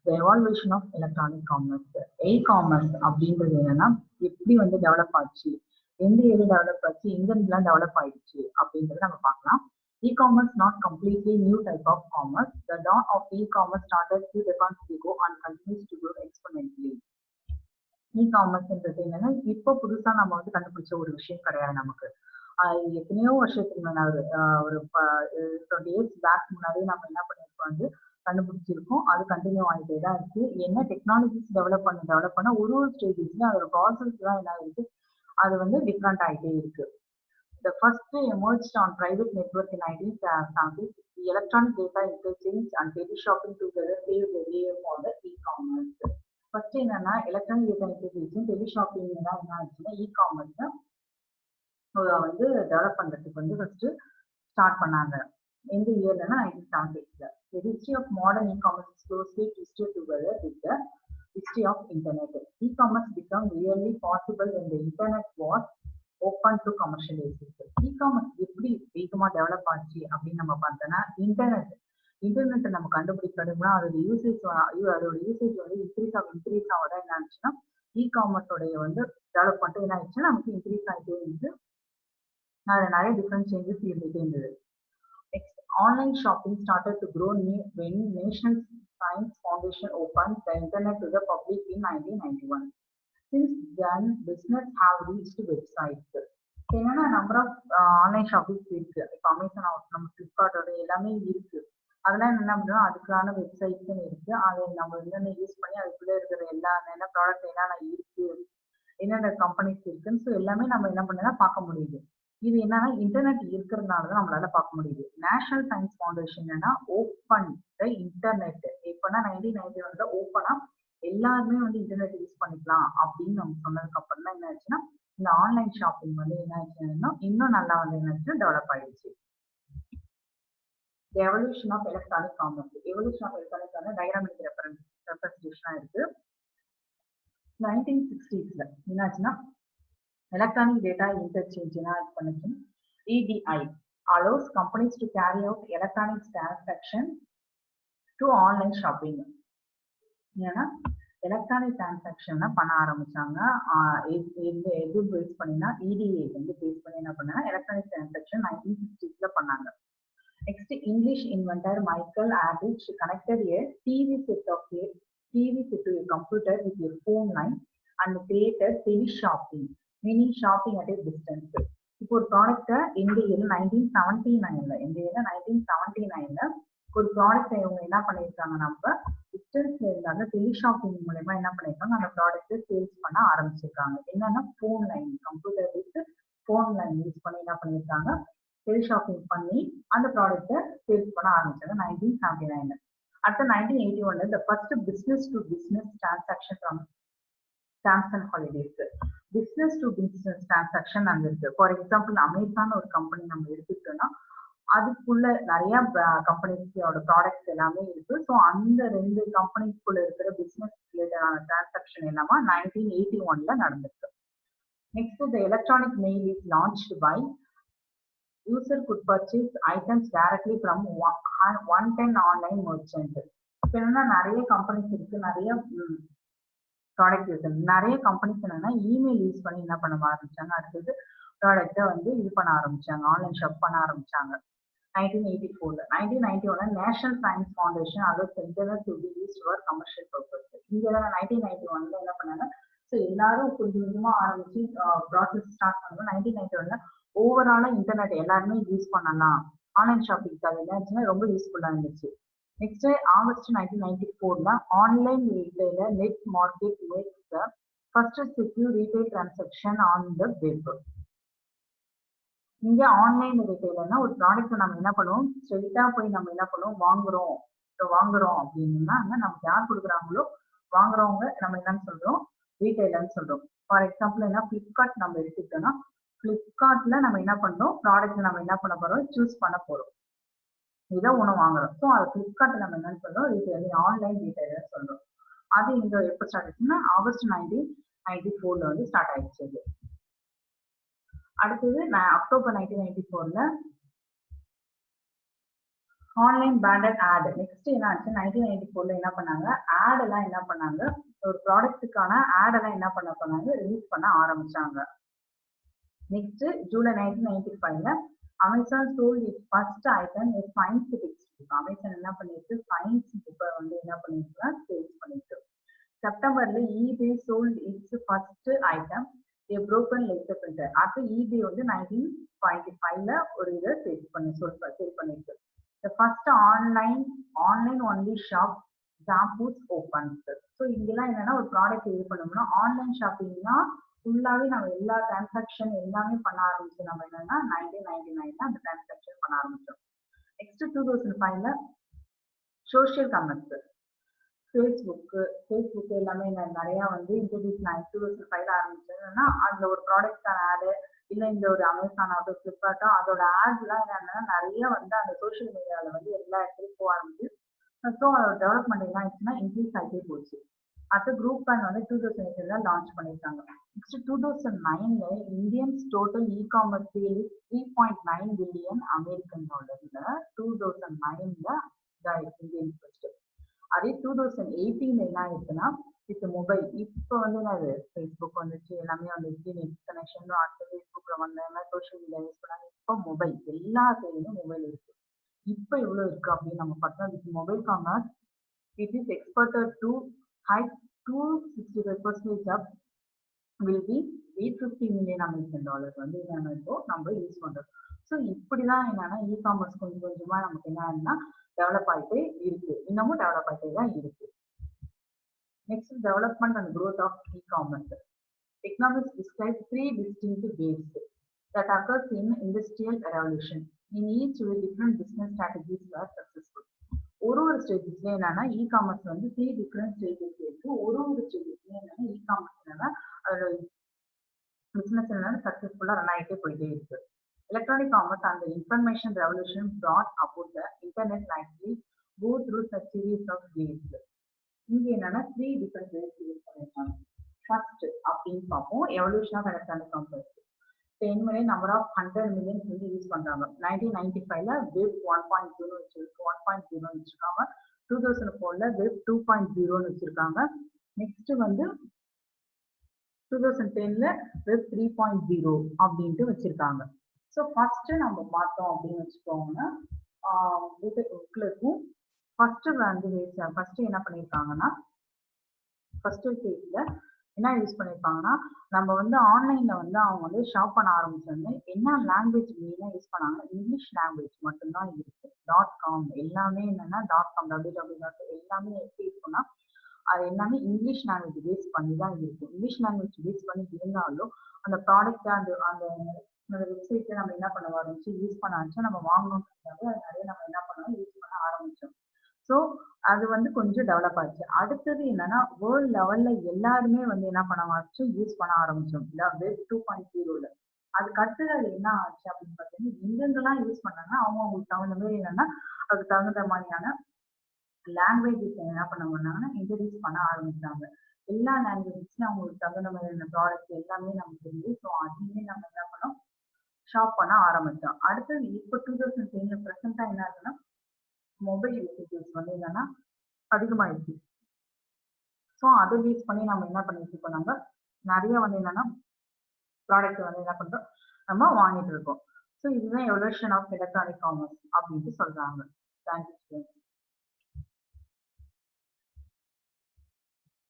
the evaluation of electronic commerce. E-commerce அப்படின்றது என்னன்னா எப்படி வந்து டெவலப் ஆச்சு, எந்த ஏரியா டெவலப் ஆச்சு, எங்கெல்லாம் டெவலப் ஆயிடுச்சு அப்படின்றத நம்ம பார்க்கலாம். E-commerce not completely new type of commerce. The dawn of e-commerce started few decades ago and continues to grow exponentially. E-commerceன்றது என்னன்னா இப்போ புதுசா நம்ம வந்து கண்டுபிடிச்ச ஒரு விஷயம் கிடையாது. நமக்கு எத்தனையோ வருஷத்துக்கு முன்னாடி ஒரு 20 years பேக் முன்னாடி நம்ம என்ன பண்ணிருக்கோம் வந்து கண்டுபிடிச்சிருக்கோம். அது கண்டினியூ ஆகிட்டே தான் இருக்கு. என்ன டெக்னாலஜிஸ் டெவலப் பண்ண ஒரு ஸ்டேஜஸ்லயும் அதோட ப்ராசஸ் தான் என்ன இருக்கு, அது வந்து டிஃப்ரெண்ட் ஆகிட்டே இருக்கு. The first emerged on private network in 1970s. The electronic data interchange and tele-shopping together paved the way for the e-commerce. First என்னன்னா எலக்ட்ரானிக் டேட்டா இன்டர்ஃபேஸும் டெலிஷாப்பிங் தான் என்ன ஆச்சுன்னா இ-காமர்ஸ் வந்து டெவலப் பண்றதுக்கு வந்து ஃபர்ஸ்ட் ஸ்டார்ட் பண்ணாங்க. எந்த இயர்லன்னா 1970s. The history of modern e-commerce is closely twisted together with the history of internet. E-commerce became really possible when the internet was open to commercialisation. E-commerce எப்படி வேகமாக develop ஆச்சு அப்படின்னு நம்ம பார்த்தோம்னா இன்டர்நெட்டை நம்ம கண்டுபிடிக்கணும்னா அதோட யூசேஜ் வந்து இன்க்ரீஸ் ஆக தான் என்ன ஆச்சுன்னா இ-காமர்ஸோடைய வந்து டெவலப்மெண்ட் என்ன ஆச்சுன்னா நமக்கு இன்க்ரீஸ் ஆகிட்டே இருந்து அதில் நிறைய டிஃப்ரெண்ட் சேஞ்சஸ் இருந்துகிட்டே இருந்தது. Next online shopping started to grow when National Science Foundation opened the internet to the public in 1991. Since then, business have reached websites. என்னன்னா நம்பர் ஆஃப் ஆன்லைன் ஷாப்பிங்ஸ் இருக்கு. இப்போ அமேசான், நம்ம ஃப்ளிப்கார்ட்டோட எல்லாமே இருக்கு. அதெல்லாம் என்ன பண்ணுறோம், அதுக்கான வெப்சைட்ஸும் இருக்கு. அதை நம்ம என்னென்ன யூஸ் பண்ணி அதுக்குள்ளே இருக்கிற என்ன ப்ராடக்ட் என்னென்ன இருக்கு, என்னென்ன கம்பெனிஸ் இருக்குன்னு ஸோ எல்லாமே நம்ம என்ன பண்ணா பார்க்க முடியுது. இது என்னன்னா இன்டர்நெட் இருக்கிறதுனால தான் நம்மளால பார்க்க முடியுது. நேஷனல் சயின்ஸ் ஃபவுண்டேஷன் என்னன்னா ஓப்பன் த இன்டர்நெட். இப்போனா 1991 ஓப்பனா எல்லாருமே வந்து இன்டர்நெட் யூஸ் பண்ணிக்கலாம் அப்படின்னு நம்ம சொன்னதுக்கு அப்புறம் தான் என்ன ஆச்சுன்னா இந்த ஆன்லைன் ஷாப்பிங் வந்து என்ன ஆச்சுன்னா இன்னும் நல்லா வந்து என்ன ஆச்சுன்னா டெவலப் ஆயிடுச்சு. The evolution of electronic commerce. Evolution of electronic commerce diagrammatic representation இருக்கு. 1960s என்னாச்சுன்னா எலக்ட்ரானிக் டேட்டா இன்டர்சேஞ்ச் என்ன பண்ணுச்சுன்னா EDI allows companies to carry out electronic transaction to online shopping. ஏன்னா எலக்ட்ரானிக் டிரான்சாக்ஷன் பண்ண ஆரம்பிச்சாங்க. எது பேஸ் பண்ணினா EDA வந்து பேஸ் பண்ணி என்ன பண்ணா எலக்ட்ரானிக் டிரான்சாக்ஷன் 1960s பண்ணாங்க. Next English inventor Michael Aldrich connected a TV set to a computer with a phone line and created teleshopping, meaning shopping at a distance. இப்போ ஒரு ப்ராடக்ட்டை இந்த இயர் 1979ல ஒரு ப்ராடக்ட் இவங்க என்ன பண்ணியிருக்காங்க, நம்ம டிஸ்டன்ஸ்ல இருந்தாங்க டெலிஷாப்பிங் மூலமா என்ன பண்ணியிருக்காங்க அந்த ப்ராடக்ட்டை சேல்ஸ் பண்ண ஆரம்பிச்சிருக்காங்க. என்னன்னா phone line, computer with phone line use பண்ணி என்ன பண்ணியிருக்காங்க டெலிஷாப்பிங் பண்ணி அந்த ப்ராடக்ட்டை சேல்ஸ் பண்ண ஆரம்பிச்சாங்க 1979. அடுத்த 1981 the first business to business transaction from Samsung Holidays. business to business transaction அங்க இருக்கு. ஃபார் எக்ஸாம்பிள் அமேசான் ஒரு கம்பெனி நம்ம எடுத்துக்கிட்டோம்னா அதுக்குள்ள நிறைய கம்பெனிஸோட ப்ராடக்ட்ஸ் எல்லாமே இருக்கு. ஸோ அந்த 2 கம்பெனிக்குள்ள இருக்கிற பிசினஸ் ரிலேட்டடான டிரான்சாக்ஷன் எல்லாமே 1981 நடந்திருக்கு. Next the electronic mail is launched by user could purchase items directly from 110 online merchant. இப்போ என்னன்னா நிறைய கம்பெனிஸ் இருக்கு, நிறைய ப்ராடக்ட் இருக்கு. நிறைய கம்பெனிஸ் என்னன்னா இமெயில் யூஸ் பண்ணி என்ன பண்ண ஆரம்பிச்சாங்க, அடுத்தது ப்ராடக்ட்டை வந்து இது பண்ண ஆரம்பிச்சாங்க, ஆன்லைன் ஷாப் பண்ண ஆரம்பிச்சாங்க. 1991 national science foundation allows internet to be used for commercial purpose. இங்க 1991 என்ன பண்ணாங்க, ஸோ எல்லாரும் கொஞ்சம் கொஞ்சமா ஆரம்பிச்சு ப்ராசஸ் ஸ்டார்ட் பண்ணுவோம். 1991 ஓவராலா இன்டர்நெட் எல்லாருமே யூஸ் பண்ணலாம், ஆன்லைன் ஷாப்பிங் அது என்னாச்சுன்னா ரொம்ப யூஸ்ஃபுல்லா இருந்துச்சு. Next August 1994 online retailer net market makes the first secure retail transaction on the web. இங்க ஆன்லைன் ரீட்டைலர்னா ஒரு ப்ராடக்ட் நம்ம என்ன பண்ணுவோம், ஸ்ட்ரெயிட்டா போய் நம்ம என்ன பண்ணுவோம் வாங்குறோம் அப்படின்னா நமக்கு யார் கொடுக்குறாங்களோ வாங்குறவங்க நம்ம என்னன்னு சொல்றோம், ரீட்டைலர்னு சொல்றோம். ஃபார் எக்ஸாம்பிள் என்ன ஃபிளிப்கார்ட் நம்ம எடுத்துக்கிட்டோம்னா ஃபிளிப்கார்ட்ல நம்ம என்ன பண்றோம், ப்ராடக்ட் நம்ம என்ன பண்ண போறோம், சூஸ் பண்ண போறோம், இதை ஒன்று வாங்குறோம். ஸோ அது ஃபிளிப்கார்ட் நம்ம என்னன்னு சொல்றோம், ரீட்டைலர், ஆன்லைன் ரீட்டைலர் சொல்றோம். அது இங்க எப்போ ஸ்டார்ட் ஆச்சுன்னா ஆகஸ்ட் 1994 வந்து ஸ்டார்ட் ஆயிடுச்சு. அது அடுத்தது October 1994 online banner ad. Next என்ன ஆச்சு 1994ல என்ன பண்ணாங்க, ஆட் எல்லாம் என்ன பண்ணாங்க, ஒரு ப்ராடக்ட்டுக்கான ஆட் எல்லாம் என்ன பண்ணாங்க, ரிலீஸ் பண்ண ஆரம்பிச்சாங்க. நெக்ஸ்ட் ஜூலை 1995ல Amazon sold its first item is science text book. Amazon என்ன பண்ணிருக்கு, சயின்ஸ் புக்கை வந்து என்ன பண்ணிருக்குன்னா சேல்ஸ் பண்ணிருக்கு. செப்டம்பர்ல eBay sold its first item a broken laser printer. அடுத்து eBay வந்து 1955ல ஒரு இதை சேல் பண்ணிருக்கு. The first online only shop Zappos opens. So இங்கெல்லாம் என்னன்னா ஒரு ப்ராடக்ட் இது பண்ணோம்னா ஆன்லைன் ஷாப்பிங்னா ஃபுல்லாவே நம்ம எல்லா டிரான்சாக்ஷன் எல்லாமே பண்ண ஆரம்பிச்சு நம்ம என்னன்னா 1999ல அந்த டிரான்சாக்ஷன் பண்ண ஆரம்பிச்சோம். நெக்ஸ்ட் 2005ல சோஷியல் கமர்ஸ் ஃபேஸ்புக் எல்லாமே நிறைய வந்து இன்ட்ரடியூஸ் 2005ல ஆரம்பிச்சதுன்னா அதுல ஒரு ப்ராடக்டான ஆடு இல்ல இந்த ஒரு அமேசான் ஆகோ ஃபிளிப்கார்ட்டோ அதோட ஆட்லாம் என்னன்னா நிறைய வந்து அந்த சோஷியல் மீடியால வந்து எல்லா இடத்துலையும் போக ஆரம்பிச்சு. ஸோ அதோட டெவலப்மெண்ட் என்ன ஆயிடுச்சுன்னா இன்க்ரீஸ் ஆகிட்டே போச்சு. அடுத்த குரூப் பேன் வந்து 2008ல லான்ச் பண்ணியிருக்காங்க. நெக்ஸ்ட் 2009ல Indians total e-commerce sale 3.9 billion American டாலர்ல 2009ல இந்தியன் ஃபர்ஸ்ட். அதே 2018 என்ன ஆயிடுச்சுன்னா வித் மொபைல் இப்போ வந்து என்னது ஃபேஸ்புக் வந்துச்சு, எல்லாமே வந்துச்சு, நெட் கனெக்ஷன் அடுத்த ஃபேஸ்புக்ல வந்தாங்க, சோஷியல் மீடியா யூஸ் பண்ணாங்க. இப்போ மொபைல் எல்லா செயலுமே மொபைல் இருக்கு. இப்போ எவ்வளவு இருக்கு அப்படின்னு நம்ம பார்த்தா with mobile commerce it is expected to hike 265% up will be 850 million American dollars வந்து என்னன்னா இப்போ நம்ம யூஸ் பண்றோம். ஸோ இப்படிதான் என்னன்னா இ-காமர்ஸ் கொஞ்சம் கொஞ்சமா நமக்கு என்னன்னா டெவலப் ஆகிட்டே இருக்கு, இன்னமும் டெவலப் ஆகிட்டே தான் இருக்கு. Next development and growth of ecommerce. Economists describe three distinct waves that occurs in industrial revolution. In each way, different business strategies were successful. ஒரு ஸ்டேஜஸ்ல என்னன்னா இ-காமர்ஸ் வந்து 3 டிஃபரெண்ட் ஸ்டேஜஸ் இருக்கு. ஒரு ஸ்டேஜஸ்ல என்னன்னா இ-காமர்ஸ் என்னன்னா அதோட பிசினஸ் என்னன்னா சக்சஸ்ஃபுல்லா ரன் ஆகிட்டே போயிட்டே இருக்கு. Electronic commerce and information revolution brought about the internet likely go through such series of waves. இங்க என்னன்னா 3 டிஃபரெண்ட் வேஸ் யூஸ் பண்ணிருக்காங்க. ஃபர்ஸ்ட் அப்படின்னு பார்ப்போம், evolution of electronic commerce. 10 million number of 100 million வந்து யூஸ் பண்றாங்க. 1995ல வெப் 1.0 வச்சிருக்காங்க. 2004ல வெப் 2.0 வச்சிருக்காங்க. நெக்ஸ்ட் வந்து 2010ல வெப் 3.0 அப்படின்ட்டு வச்சிருக்காங்க. ஸோ ஃபர்ஸ்ட் நம்ம பார்த்தோம் அப்படின்னு வச்சுக்கோங்கன்னா இருக்கும். ஃபர்ஸ்ட் வந்து ஃபர்ஸ்ட் என்ன பண்ணியிருக்காங்கன்னா ஃபர்ஸ்ட் ஸ்டேஜ்ல என்ன யூஸ் பண்ணியிருப்பாங்கன்னா நம்ம வந்து ஆன்லைன்ல வந்து அவங்க வந்து ஷாப் பண்ண ஆரம்பிச்சோன்னு என்ன லாங்குவேஜ் மெயினாக யூஸ் பண்ணாங்கன்னா இங்கிலீஷ் லாங்குவேஜ் மட்டும்தான் இருக்கு. .com எல்லாமே என்னன்னா .com www எல்லாமே எப்படி இருக்குன்னா அது எல்லாமே இங்கிலீஷ் லாங்குவேஜ் பேஸ் பண்ணி தான் இருக்கும். இங்கிலீஷ் லாங்குவேஜ் பேஸ் பண்ணி இருந்தாலும் அந்த ப்ராடக்ட் அந்த வெப்சைட்ல நம்ம என்ன பண்ண ஆரம்பிச்சு யூஸ் பண்ண ஆரம்பிச்சோம், நம்ம வாங்கணும்ன்றதுக்காக அது நிறைய நம்ம என்ன பண்ணோம் யூஸ் பண்ண ஆரம்பிச்சோம். ஸோ அது வந்து கொஞ்சம் டெவலப் ஆச்சு. அடுத்தது என்னன்னா வேர்ல்ட் லெவல்ல எல்லாருமே வந்து என்ன பண்ண ஆரம்பிச்சோம் யூஸ் பண்ண ஆரம்பிச்சோம் வெப் 2.0ல. அதுக்கு அடுத்தது அது என்ன ஆச்சு அப்படின்னு பார்த்தீங்கன்னா எங்கெங்கெல்லாம் யூஸ் பண்ணாங்கன்னா அவங்களுக்கு தகுந்த மாதிரி என்னன்னா அதுக்கு தகுந்த மாதிரியான லாங்குவேஜஸ் என்ன பண்ணாங்கன்னா இன்ட்ரடியூஸ் பண்ண ஆரம்பிச்சாங்க. எல்லா லாங்குவேஜஸ்லயும் அவங்களுக்கு தகுந்த மாதிரியான ப்ராடக்ட் எல்லாமே நமக்கு இருந்து ஸோ அதையுமே நம்ம என்ன பண்ணோம் ஷாப் பண்ண ஆரம்பிச்சோம். அடுத்தது இப்போ 2010ல ப்ரெசென்ட்டா என்ன ஆகுதுன்னா மொபைல் யூசேஜஸ் வந்து என்னன்னா அதிகமாயிடுச்சு. ஸோ அதை பேஸ் பண்ணி நம்ம என்ன பண்ணிட்டு இருக்கோம், நம்ம நிறைய வந்து என்னன்னா ப்ராடக்ட் வந்து என்ன பண்றோம் நம்ம வாங்கிட்டு இருக்கோம். ஸோ இதுதான் எவல்யூஷன் ஆஃப் எலக்ட்ரானிக் காமர்ஸ் அப்படின்ட்டு சொல்றாங்க. தேங்க்யூ.